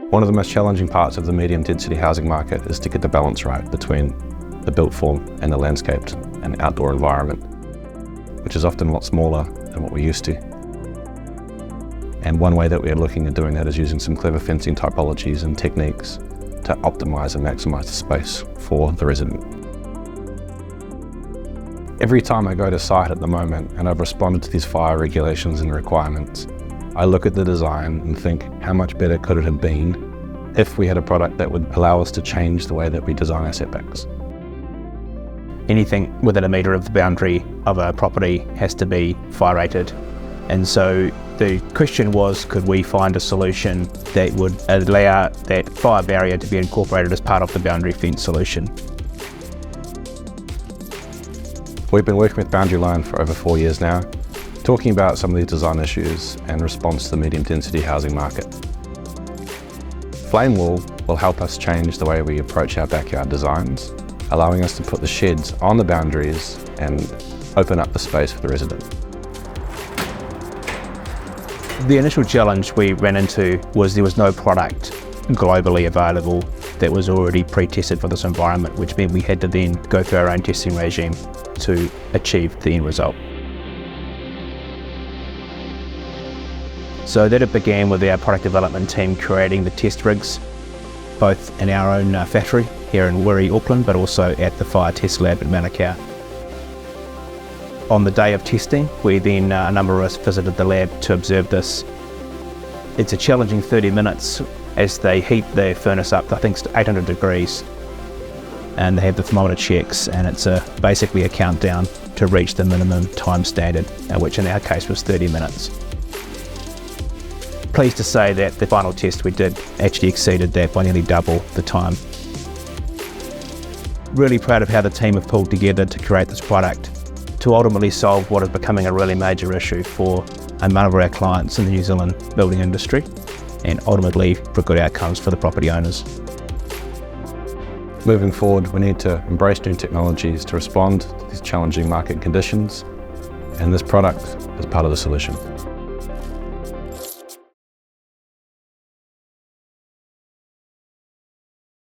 One of the most challenging parts of the medium density housing market is to get the balance right between the built form and the landscaped and outdoor environment, which is often a lot smaller than what we're used to. And one way that we're looking at doing that is using some clever fencing typologies and techniques to optimize and maximize the space for the resident. Every time I go to site at the moment and I've responded to these fire regulations and requirements, I look at the design and think, how much better could it have been if we had a product that would allow us to change the way that we design our setbacks? Anything within a metre of the boundary of a property has to be fire rated. And so the question was, could we find a solution that would allow that fire barrier to be incorporated as part of the boundary fence solution? We've been working with Boundaryline for over 4 years now, talking about some of these design issues and response to the medium density housing market. FlameWall will help us change the way we approach our backyard designs, allowing us to put the sheds on the boundaries and open up the space for the resident. The initial challenge we ran into was there was no product globally available that was already pre-tested for this environment, which meant we had to then go through our own testing regime to achieve the end result. So that it began with our product development team creating the test rigs, both in our own factory here in Wiri, Auckland, but also at the fire test lab at Manukau. On the day of testing, we then, a number of us visited the lab to observe this. It's a challenging 30 minutes as they heat the furnace up, I think, to 800 degrees. And they have the thermometer checks, and it's basically a countdown to reach the minimum time standard, which in our case was 30 minutes. Pleased to say that the final test we did actually exceeded that by nearly double the time. Really proud of how the team have pulled together to create this product to ultimately solve what is becoming a really major issue for a number of our clients in the New Zealand building industry, and ultimately for good outcomes for the property owners. Moving forward, we need to embrace new technologies to respond to these challenging market conditions, and this product is part of the solution.